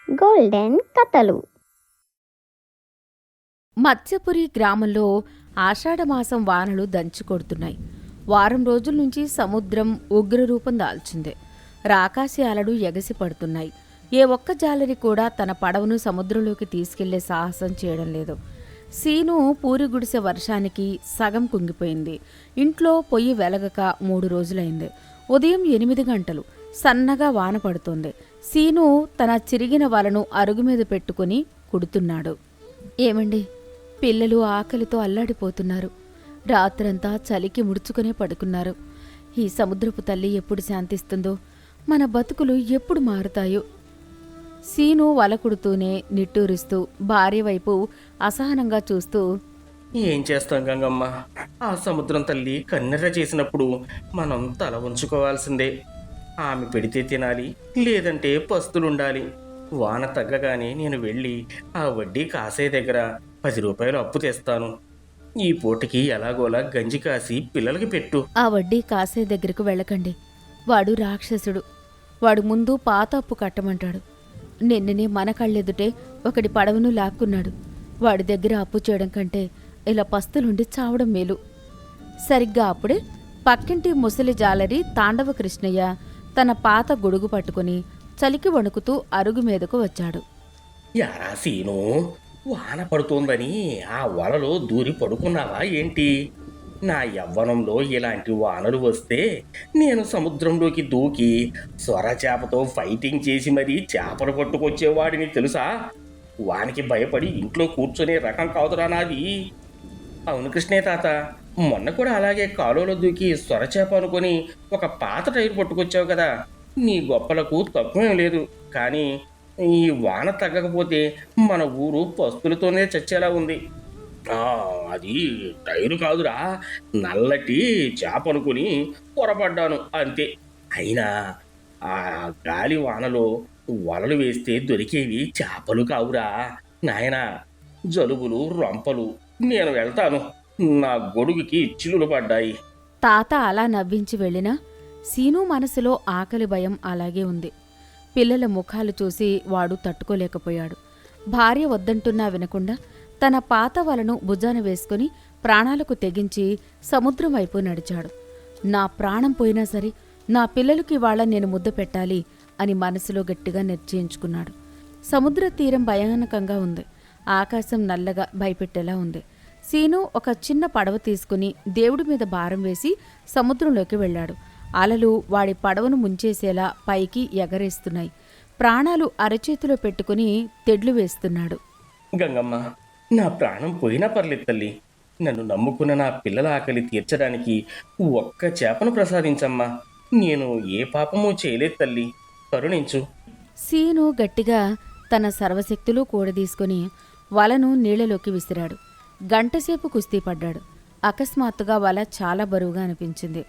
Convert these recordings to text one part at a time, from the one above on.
Golden కథలు. మత్స్యపురి గ్రామంలో ఆషాఢమాసం వానలు దంచుకొడుతున్నాయి. వారం రోజుల నుంచి సముద్రం ఉగ్రరూపం దాల్చింది. రాకాసి అలలు ఎగసి పడుతున్నాయి. ఏ ఒక్క జాలరి కూడా తన పడవను సముద్రంలోకి తీసుకెళ్లే సాహసం చేయడం లేదు. సీను పూరి గుడిసె వర్షానికి సగం కుంగిపోయింది. ఇంట్లో పొయ్యి వెలగక 3 రోజులైంది. ఉదయం 8 గంటలు సన్నగా వాన పడుతోంది. సీను తన చిరిగిన వలను అరుగు మీద పెట్టుకుని కుడుతున్నాడు. ఏమండి, పిల్లలు ఆకలితో అల్లాడిపోతున్నారు. రాత్రంతా చలికి ముడుచుకునే పడుకున్నారు. ఈ సముద్రపు తల్లి ఎప్పుడు శాంతిస్తుందో, మన బతుకులు ఎప్పుడు మారుతాయో. సీను వల కుడుతూనే నిట్టూరిస్తూ భార్య వైపు అసహనంగా చూస్తూ, ఏం చేస్తాం గంగమ్మ, ఆ సముద్రం తల్లి కన్నెర్ర చేసినప్పుడు మనం తల ఉంచుకోవాల్సిందే. ఆమె పెడితే తినాలి, లేదంటే పస్తులుండాలి. వాన తగ్గగానే నేను వెళ్ళి ఆ వడ్డీ కాసే దగ్గర 10 రూపాయలు అప్పు తెస్తాను. ఈ పూటకి ఎలాగోలా గంజి కాసి పిల్లలకి పెట్టు. ఆ వడ్డీ కాసే దగ్గరకు వెళ్ళకండి. వాడు రాక్షసుడు. వాడు ముందు పాత అప్పు కట్టమంటాడు. నిన్ననే మన కళ్ళెదుటే ఒకడి పడవను లాక్కున్నాడు. వాడి దగ్గర అప్పు చేయడం కంటే ఇలా పస్తులుండి చావడం మేలు. సరిగ్గా అప్పుడే పక్కింటి ముసలి జాలరి తాండవ కృష్ణయ్య తన పాత గొడుగు పట్టుకుని చలికి వణుకుతూ అరుగు మీదకు వచ్చాడు. యారా సీను, వాన పడుతోందని ఆ వలలో దూరి పడుకున్నావా ఏంటి? నా యవ్వనంలో ఇలాంటి వానలు వస్తే నేను సముద్రంలోకి దూకి సొరచేపతో ఫైటింగ్ చేసి మరీ చేపలు పట్టుకొచ్చేవాడిని తెలుసా? వానికి భయపడి ఇంట్లో కూర్చొనే రకం కాదురా నాది. అవును కృష్ణయ్య తాత, మొన్న కూడా అలాగే కాలువలో దూకి సొరచేప అనుకొని ఒక పాత టైర్ పట్టుకొచ్చావు కదా. నీ గొప్పలకు తక్కువేం లేదు, కానీ ఈ వాన తగ్గకపోతే మన ఊరు పస్తులతోనే చచ్చేలా ఉంది. అది టైరు కాదురా, నల్లటి చేప అనుకుని పొరపడ్డాను అంతే. అయినా ఆ గాలి వానలో వలలు వేస్తే దొరికేవి చేపలు కావురా నాయనా, జలుబులు రొంపలు. నేను వెళ్తాను, నా గొడుగుకి చిల్లులు పడ్డాయి. తాత అలా నవ్వించి వెళ్ళినా సీను మనసులో ఆకలి భయం అలాగే ఉంది. పిల్లల ముఖాలు చూసి వాడు తట్టుకోలేకపోయాడు. భార్య వద్దంటున్నా వినకుండా తన పాత వలను భుజాన వేసుకుని ప్రాణాలకు తెగించి సముద్రం వైపు నడిచాడు. నా ప్రాణం పోయినా సరే నా పిల్లలకి ఇవాళ నేను ముద్ద పెట్టాలి అని మనసులో గట్టిగా నిశ్చయించుకున్నాడు. సముద్ర తీరం భయానకంగా ఉంది. ఆకాశం నల్లగా భయపెట్టేలా ఉంది. సీను ఒక చిన్న పడవ తీసుకుని దేవుడి మీద భారం వేసి సముద్రంలోకి వెళ్ళాడు. అలలు వాడి పడవను ముంచేసేలా పైకి ఎగరేస్తున్నాయి. ప్రాణాలు అరచేతిలో పెట్టుకుని తెడ్లు వేస్తున్నాడు. గంగమ్మ, నా ప్రాణం పోయినా పర్లేదు తల్లి. నన్ను నమ్ముకున్న నా పిల్లల ఆకలి తీర్చడానికి ఒక్క చేపను ప్రసాదించమ్మా. నేను ఏ పాపమూ చేయలేదు తల్లి, కరుణించు. సీను గట్టిగా తన సర్వశక్తులు కూడదీసుకుని వలను నీళ్లలోకి విసిరాడు. గంటసేపు కుస్తీ పడ్డాడు. అకస్మాత్తుగా వల చాలా బరువుగా అనిపించింది.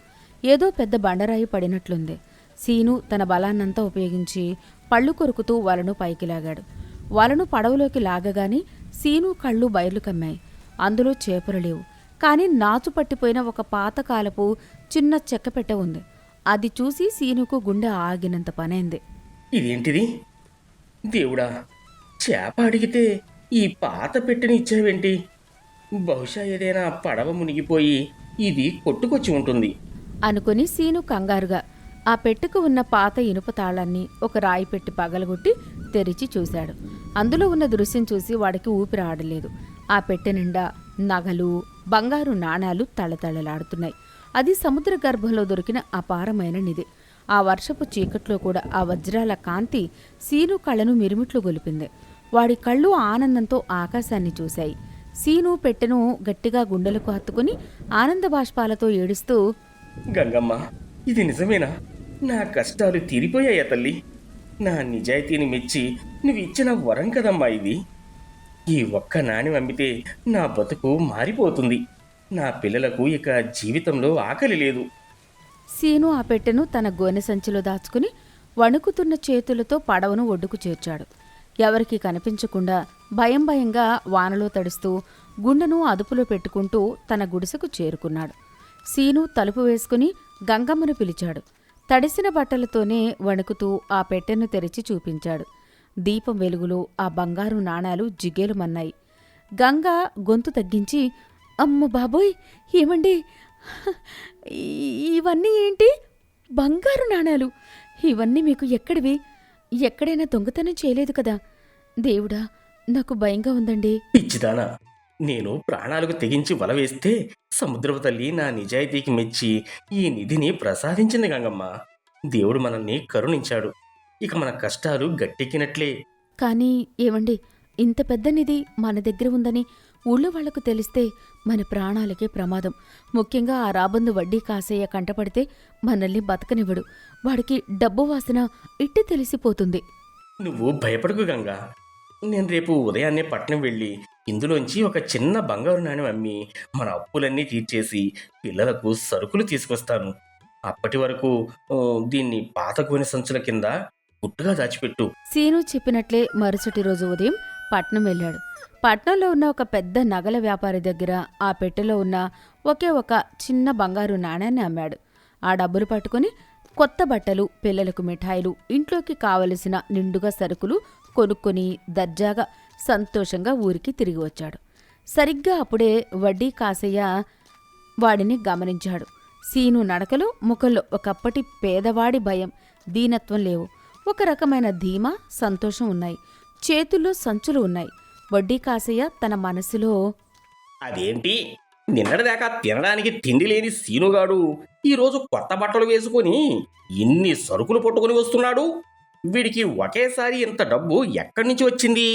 ఏదో పెద్ద బండరాయి పడినట్లుంది. సీను తన బలాన్నంతా ఉపయోగించి పళ్ళు కొరుకుతూ వలను పైకి లాగాడు. వలను పడవలోకి లాగగానే సీను కళ్ళు బయర్లు కమ్మాయి. అందులో చేపలు లేవు. కాని నాచు పట్టిపోయిన ఒక పాతకాలపు చిన్న చెక్కపెట్ట ఉంది. అది చూసి సీనుకు గుండె ఆగినంత పనైంది. ఇదేంటిది దేవుడా, చేప అడిగితే ఈ పాత పెట్టెని ఇచ్చావేంటి? బహుశా ఏదైనా పడవ మునిగిపోయి ఇది కొట్టుకొచ్చి ఉంటుంది అనుకుని సీను కంగారుగా ఆ పెట్టెకు ఉన్న పాత ఇనుప తాళాన్ని ఒక రాయి పెట్టి పగలగొట్టి తెరిచి చూశాడు. అందులో ఉన్న దృశ్యం చూసి వాడికి ఊపిరి ఆడలేదు. ఆ పెట్టె నిండా నగలు, బంగారు నాణాలు తళతళలాడుతున్నాయి. అది సముద్ర గర్భంలో దొరికిన అపారమైన నిధి. ఆ వర్షపు చీకట్లో కూడా ఆ వజ్రాల కాంతి సీను కళ్ళను మిరుమిట్లు గొలిపింది. వాడి కళ్ళు ఆనందంతో ఆకాశాన్ని చూశాయి. సీను పెట్టెను గట్టిగా గుండెలకు హత్తుకుని ఆనంద బాష్పాలతో ఏడుస్తూ, గంగమ్మ, ఇది నిజమేనా? నా కష్టాలు తీరిపోయాయా తల్లి? నా నిజాయితీని మెచ్చి నువ్వు ఇచ్చిన వరం కదమ్మా ఇది. ఈ ఒక్క నాణెం అమ్మితే నా బతుకు మారిపోతుంది. నా పిల్లలకు ఇక జీవితంలో ఆకలి లేదు. సీను ఆ పెట్టెను తన గోనె సంచిలో దాచుకుని వణుకుతున్న చేతులతో పడవను ఒడ్డుకు చేర్చాడు. ఎవరికీ కనిపించకుండా భయం భయంగా వానలో తడుస్తూ గుండెను అదుపులో పెట్టుకుంటూ తన గుడిసెకు చేరుకున్నాడు. సీను తలుపు వేసుకుని గంగమ్మను పిలిచాడు. తడిసిన బట్టలతోనే వణుకుతూ ఆ పెట్టెను తెరిచి చూపించాడు. దీపం వెలుగులో ఆ బంగారు నాణాలు జిగేలుమన్నాయి. గంగ గొంతు తగ్గించి, అమ్మ బాబోయ్, ఏమండి, ఇవన్నీ ఏంటి? బంగారు నాణాలు! ఇవన్నీ మీకు ఎక్కడివి? ఎక్కడైనా దొంగతనం చేయలేదు కదా? దేవుడా, నాకు భయంగా ఉందండి. పిచ్చిదానా, నేను ప్రాణాలకు తెగించి వల వేస్తే సముద్రపు తల్లి నా నిజాయితీకి మెచ్చి ఈ నిధిని ప్రసాదించింది గంగమ్మ. దేవుడు మనల్ని కరుణించాడు. ఇక మన కష్టాలు గట్టెక్కినట్లే. కానీ ఏమండి, ఇంత పెద్ద నిధి మన దగ్గర ఉందని ఊళ్ళో వాళ్లకు తెలిస్తే మన ప్రాణాలకే ప్రమాదం. ముఖ్యంగా ఆ రాబందు వడ్డీ కాసయ్య కంటపడితే మనల్ని బతకనివ్వడు. వాడికి డబ్బు వాసన ఇట్టి తెలిసిపోతుంది. నువ్వు భయపడకు గంగా. నేను రేపు ఉదయాన్నే పట్నం వెళ్ళి ఇందులోంచి ఒక చిన్న బంగారు నాణెం అమ్మి మన అప్పులన్నీ తీర్చేసి పిల్లలకు సరుకులు తీసుకొస్తాను. అప్పటి వరకు దీన్ని పాత గోనె సంచుల కింద గుట్టుగా దాచిపెట్టు. సీను చెప్పినట్లే మరుసటి రోజు ఉదయం పట్నం వెళ్ళాడు. పట్నంలో ఉన్న ఒక పెద్ద నగల వ్యాపారి దగ్గర ఆ పెట్టెలో ఉన్న ఒకే ఒక చిన్న బంగారు నాణ్యాన్ని అమ్మాడు. ఆ డబ్బులు పట్టుకుని కొత్త బట్టలు, పిల్లలకు మిఠాయిలు, ఇంట్లోకి కావలసిన నిండుగా సరుకులు కొనుక్కొని దర్జాగా సంతోషంగా ఊరికి తిరిగి వచ్చాడు. సరిగ్గా అప్పుడే వడ్డీ కాసయ్య వాడిని గమనించాడు. సీను నడకలో, ముఖంలో ఒకప్పటి పేదవాడి భయం, దీనత్వం లేవు. ఒక రకమైన ధీమా, సంతోషం ఉన్నాయి. చేతుల్లో సంచులు ఉన్నాయి. వడ్డీ కాసయ్య తన మనసులో, అదేంటి, నిన్నటిదాకా తినడానికి తిండి లేని సీనుగాడు ఈరోజు కొత్త బట్టలు వేసుకొని ఇన్ని సరుకులు పట్టుకుని వస్తున్నాడు. వీడికి ఒకేసారి ఇంత డబ్బు ఎక్కడి నుంచి వచ్చింది?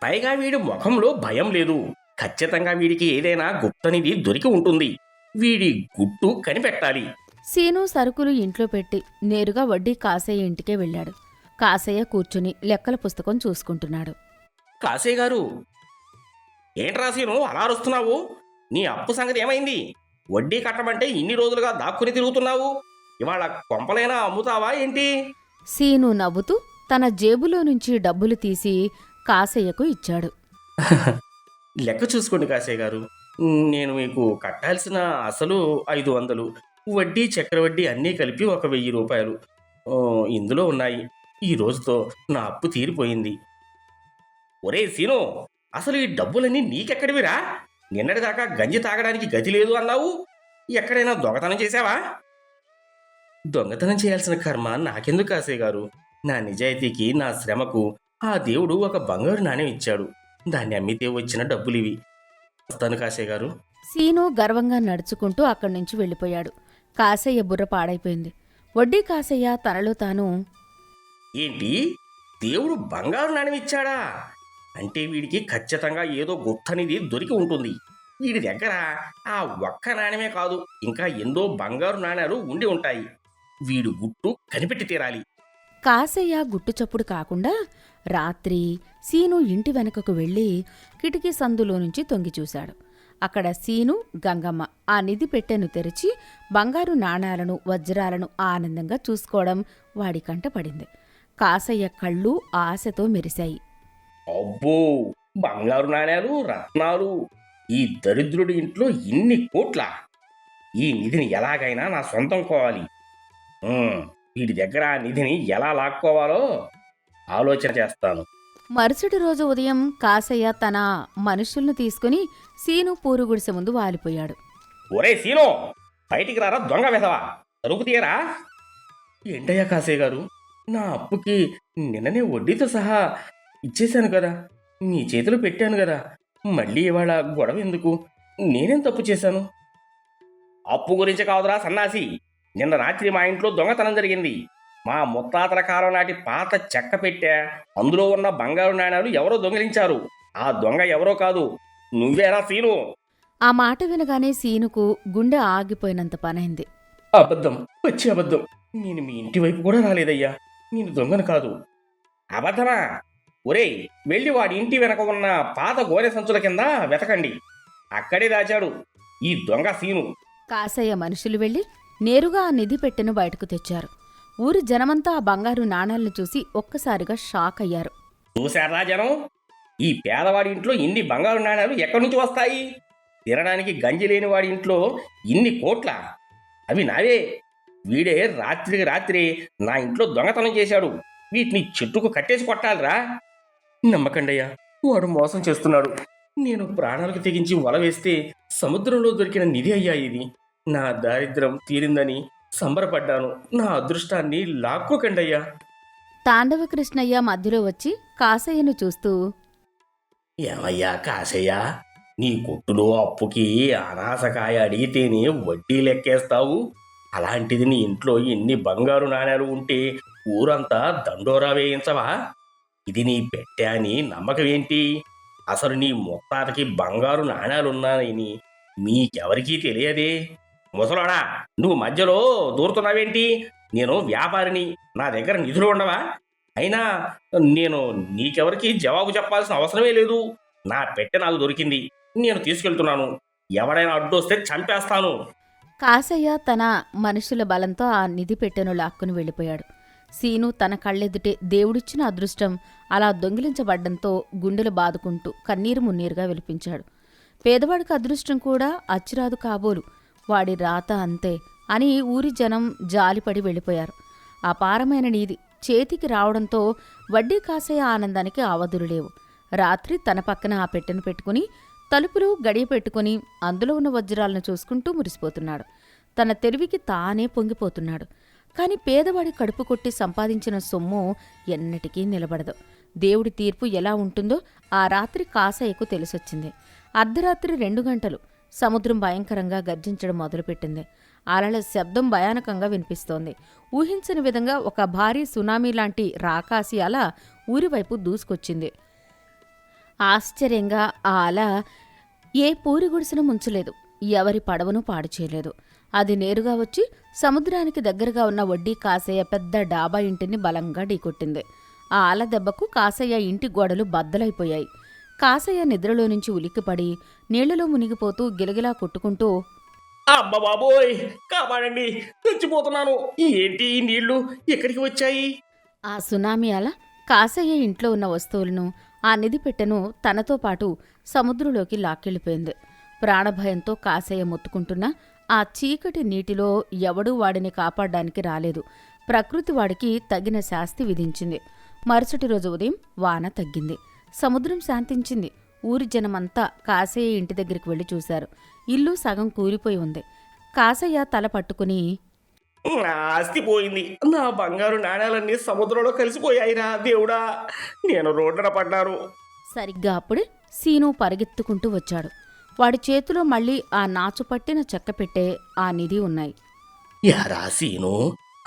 పైగా వీడి ముఖంలో భయం లేదు. ఖచ్చితంగా వీడికి ఏదైనా గుప్తనిధి దొరికి ఉంటుంది. వీడి గుట్టు కనిపెట్టాలి. సీను సరుకులు ఇంట్లో పెట్టి నేరుగా వడ్డీ కాసయ్య ఇంటికే వెళ్ళాడు. కాసయ్య కూర్చుని లెక్కల పుస్తకం చూసుకుంటున్నాడు. కాసే గారు, ఏంట్రా సీను అలా అరుస్తున్నావు? నీ అప్పు సంగతి ఏమైంది? వడ్డీ కట్టమంటే ఇన్ని రోజులుగా దాక్కుని తిరుగుతున్నావు. ఇవాళ కొంపలైనా అమ్ముతావా ఏంటి? సీను నవ్వుతూ తన జేబులో నుంచి డబ్బులు తీసి కాసయ్యకు ఇచ్చాడు. లెక్క చూసుకోండి కాసే గారు. నేను మీకు కట్టాల్సిన అసలు 500, వడ్డీ చక్రవడ్డీ అన్నీ కలిపి ఒక 1000 రూపాయలు ఇందులో ఉన్నాయి. ఈ రోజుతో నా అప్పు తీరిపోయింది. ఒరే సీను, అసలు ఈ డబ్బులన్నీ నీకెక్కడివిరా? నిన్నటిదాకా గంజి తాగడానికి గతి లేదు అన్నావు. ఎక్కడైనా దొంగతనం చేశావా? దొంగతనం చేయాల్సిన కర్మ నాకెందుకు కాసే గారు? నా నిజాయితీకి, నా శ్రమకు ఆ దేవుడు ఒక బంగారు నాణెం ఇచ్చాడు. దాన్ని అమ్మితే వచ్చిన డబ్బులివి. వస్తాను కాసే గారు. సీను గర్వంగా నడుచుకుంటూ అక్కడి నుంచి వెళ్ళిపోయాడు. కాసయ్య బుర్ర పాడైపోయింది. వడ్డీ కాసయ్య తనలో తాను, ఏంటి, దేవుడు బంగారు నాణెం ఇచ్చాడా? అంటే వీడికి ఖచ్చితంగా ఏదో గుప్తనిధి దొరికి ఉంటుంది. వీడి దగ్గర ఆ ఒక్క నాణ్యమే కాదు, ఇంకా ఎన్నో బంగారు నాణ్యాలు ఉండి ఉంటాయి. వీడు గుట్టు కనిపెట్టి తీరాలి. కాసయ్య గుట్టుచప్పుడు కాకుండా రాత్రి సీను ఇంటి వెనకకు వెళ్ళి కిటికీ సందులో నుంచి తొంగి చూశాడు. అక్కడ సీను, గంగమ్మ ఆ నిధి పెట్టెను తెరిచి బంగారు నాణాలను, వజ్రాలను ఆనందంగా చూసుకోవడం వాడి కంట పడింది. కాసయ్య కళ్ళు ఆశతో మెరిశాయి. అబ్బో, బంగారు నాణ్యాలు, రత్నాలు! ఈ దరిద్రుడి ఇంట్లో ఇన్ని కోట్ల! ఈ నిధిని ఎలాగైనా నా సొంతం కోవాలి. వీడి దగ్గర ఆ నిధిని ఎలా లాక్కోవాలో ఆలోచన చేస్తాను. మరుసటి రోజు ఉదయం కాసయ్య తన మనుషులను తీసుకుని సీను పూరు గుడిసె ముందు వాలిపోయాడు. ఒరే సీను, బయటికి రారా దొంగ వెధవా! తలుపు తీయరా! ఏంటయ్యా కాసే గారు, నా అప్పుకి నిన్ననే వడ్డీతో సహా ఇచ్చేశాను కదా, మీ చేతిలో పెట్టాను కదా, మళ్ళీ ఇవాళ గొడవ ఎందుకు? నేనేం తప్పు చేశాను? అప్పు గురించి కాదురా సన్నాసి. నిన్న రాత్రి మా ఇంట్లో దొంగతనం జరిగింది. మా ముత్తాతల కాలం నాటి పాత చెక్క పెట్టె, అందులో ఉన్న బంగారు నాణాలు ఎవరో దొంగిలించారు. ఆ దొంగ ఎవరో కాదు, నువ్వేరా సీను. ఆ మాట వినగానే సీనుకు గుండె ఆగిపోయినంత పనైంది. అబద్ధం, వచ్చి అబద్ధం. నేను మీ ఇంటి వైపు కూడా రాలేదయ్యా. నేను దొంగను కాదు. అబద్ధమా? ఒరేయ్, వెళ్ళి వాడి ఇంటి వెనక ఉన్న పాత గోనె సంచుల కింద వెతకండి. అక్కడే దాచాడు ఈ దొంగ సీను. కాసయ్య మనుషులు వెళ్లి నేరుగా ఆ నిధి పెట్టెను బయటకు తెచ్చారు. ఊరి జనమంతా ఆ బంగారు నాణాలను చూసి ఒక్కసారిగా షాక్ అయ్యారు. చూశారా జనం? ఈ పేదవాడి ఇంట్లో ఇన్ని బంగారు నాణాలు ఎక్కడి నుంచి వస్తాయి? తినడానికి గంజి లేని వాడి ఇంట్లో ఇన్ని కోట్ల! అవి నావే. వీడే రాత్రికి రాత్రి నా ఇంట్లో దొంగతనం చేశాడు. వీటిని చెట్టుకు కట్టేసి కొట్టాలిరా. నమ్మకండయ్యా, వాడు మోసం చేస్తున్నాడు. నేను ప్రాణాలకు తెగించి వల వేస్తే సముద్రంలో దొరికిన నిధి అయ్యా ఇది. నా దారిద్ర్యం తీరిందని సంబరపడ్డాను. నా అదృష్టాన్ని లాక్కోకండయ్యా. తాండవ కృష్ణయ్య మధ్యలో వచ్చి కాసయ్యను చూస్తూ, ఏమయ్యా కాశయ్య, నీ కొట్టులో అప్పుకి అనాసకాయ అడిగితేనే వడ్డీ లెక్కేస్తావు. అలాంటిది నీ ఇంట్లో ఎన్ని బంగారు నాణేలు ఉంటే ఊరంతా దండోరా వేయించవా? ఇది నీ పెట్టె అని నమ్మకం ఏంటి? అసలు నీ ముత్తాతకి బంగారు నాణేలున్నాయని మీకెవరికీ తెలియదే. ముసలాడా, నువ్వు మధ్యలో దూరుతున్నావేంటి? నేను వ్యాపారిని, నా దగ్గర నిధులు ఉండవా? అయినా నేను నీకెవరికి జవాబు చెప్పాల్సిన అవసరమే లేదు. నా పెట్టె నాకు దొరికింది, నేను తీసుకెళ్తున్నాను. ఎవడైనా అడ్డొస్తే చంపేస్తాను. కాసయ్య తన మనుషుల బలంతో ఆ నిధి పెట్టెను లాక్కుని వెళ్ళిపోయాడు. సీను తన కళ్ళెదుటే దేవుడిచ్చిన అదృష్టం అలా దొంగిలించబడ్డంతో గుండెలు బాదుకుంటూ కన్నీరు మున్నీరుగా విలిపించాడు. పేదవాడికి అదృష్టం కూడా అచ్చిరాదు కాబోలు, వాడి రాత అంతే అని ఊరి జనం జాలిపడి వెళ్ళిపోయారు. అపారమైన నీది చేతికి రావడంతో వడ్డీ కాసయ్య ఆనందానికి ఆవదులు లేవు. రాత్రి తన పక్కన ఆ పెట్టెను పెట్టుకుని తలుపులు గడియ పెట్టుకుని అందులో ఉన్న వజ్రాలను చూసుకుంటూ మురిసిపోతున్నాడు. తన తెలివికి తానే పొంగిపోతున్నాడు. కాని పేదవాడి కడుపు కొట్టి సంపాదించిన సొమ్ము ఎన్నటికీ నిలబడదు. దేవుడి తీర్పు ఎలా ఉంటుందో ఆ రాత్రి కాసయ్యకు తెలిసొచ్చింది. అర్ధరాత్రి 2 గంటలు సముద్రం భయంకరంగా గర్జించడం మొదలుపెట్టింది. అలల శబ్దం భయానకంగా వినిపిస్తోంది. ఊహించని విధంగా ఒక భారీ సునామీ లాంటి రాకాసి అల ఊరివైపు దూసుకొచ్చింది. ఆశ్చర్యంగా ఆ అల ఏ పూరి గుడిసెను ముంచలేదు, ఎవరి పడవను పాడు చేయలేదు. అది నేరుగా వచ్చి సముద్రానికి దగ్గరగా ఉన్న వడ్డీ కాసయ్య పెద్ద డాబా ఇంటిని బలంగా ఢీకొట్టింది. ఆ అల దెబ్బకు కాసయ్య ఇంటి గోడలు బద్దలైపోయాయి. కాసయ్య నిద్రలో నుంచి ఉలిక్కిపడి నీళ్లలో మునిగిపోతూ గిలగిలా కొట్టుకుంటూ, అబ్బా బాబోయ్, కాపాడండి, చచ్చిపోతున్నాను. ఏంటి ఈ నీళ్లు ఎక్కడికి వచ్చాయి? ఆ సునామీ అల కాసయ్య ఇంట్లో ఉన్న వస్తువులను, ఆ నిధి పెట్టెను తనతో పాటు సముద్రంలోకి లాక్కెళ్ళిపోయింది. ప్రాణభయంతో కాసయ్య మొత్తుకుంటున్నా ఆ చీకటి నీటిలో ఎవడూ వాడిని కాపాడ్డానికి రాలేదు. ప్రకృతి వాడికి తగిన శాస్తి విధించింది. మరుసటి రోజు ఉదయం వాన తగ్గింది. సముద్రం శాంతించింది. ఊరి జనమంతా కాసయ్య ఇంటి దగ్గరికి వెళ్లి చూశారు. ఇల్లు సగం కూలిపోయి ఉంది. కాసయ్య తల పట్టుకుని, నా ఆస్తి పోయింది, నా బంగారు నాణేలన్నీ సముద్రంలో కలిసిపోయాయిరా దేవుడా, నేను రోడ్డున పడ్డాను. సరిగ్గా అప్పుడే సీను పరిగెత్తుకుంటూ వచ్చాడు. వాడి చేతిలో మళ్ళీ ఆ నాచుపట్టిన చెక్కపెట్టే, ఆ నిధి ఉన్నాయి. యారా సీను,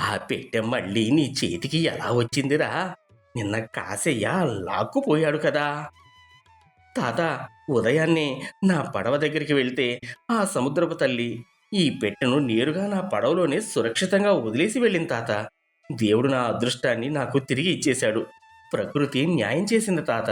ఆ పెట్టె మళ్ళీ నీ చేతికి ఎలా వచ్చిందిరా? నిన్న కాసయ్య లాక్కుపోయాడు కదా. తాత, ఉదయాన్నే నా పడవ దగ్గరికి వెళ్తే ఆ సముద్రపు తల్లి ఈ పెట్టెను నేరుగా నా పడవలోనే సురక్షితంగా వదిలేసి వెళ్ళింది తాత. దేవుడు నా అదృష్టాన్ని నాకు తిరిగి ఇచ్చేశాడు. ప్రకృతి న్యాయం చేసింది తాత.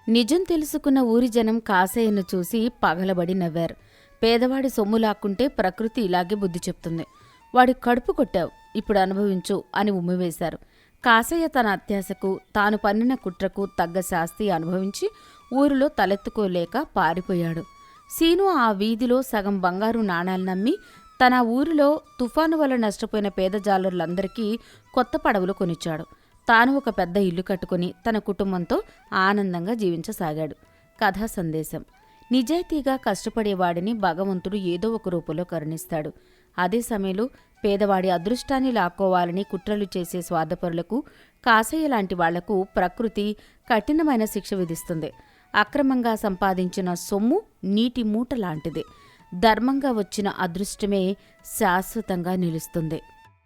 నిజం తెలుసుకున్న ఊరి జనం కాసయ్యను చూసి పగలబడి నవ్వారు. పేదవాడి సొమ్ము లాక్కుంటే ప్రకృతి ఇలాగే బుద్ధి చెప్తుంది. వాడి కడుపు కొట్టావు, ఇప్పుడు అనుభవించు అని ఉమ్మివేశారు. కాసయ్య తన అత్యాశకు, తాను పన్నిన కుట్రకు తగ్గ శాస్తి అనుభవించి ఊరిలో తలెత్తుకోలేక పారిపోయాడు. సీను ఆ వీధిలో సగం బంగారు నాణాలు నమ్మి తన ఊరిలో తుఫాను వల్ల నష్టపోయిన పేద జాలరులందరికీ కొత్త పడవలు కొనిచ్చాడు. తాను ఒక పెద్ద ఇల్లు కట్టుకుని తన కుటుంబంతో ఆనందంగా జీవించసాగాడు. కథా సందేశం: నిజాయితీగా కష్టపడేవాడిని భగవంతుడు ఏదో ఒక రూపంలో కరుణిస్తాడు. అదే సమయంలో పేదవాడి అదృష్టాన్ని లాక్కోవాలని కుట్రలు చేసే స్వార్థపరులకు, కాసయ్య లాంటి వాళ్లకు ప్రకృతి కఠినమైన శిక్ష విధిస్తుంది. అక్రమంగా సంపాదించిన సొమ్ము నీటి మూట లాంటిది. ధర్మంగా వచ్చిన అదృష్టమే శాశ్వతంగా నిలుస్తుంది.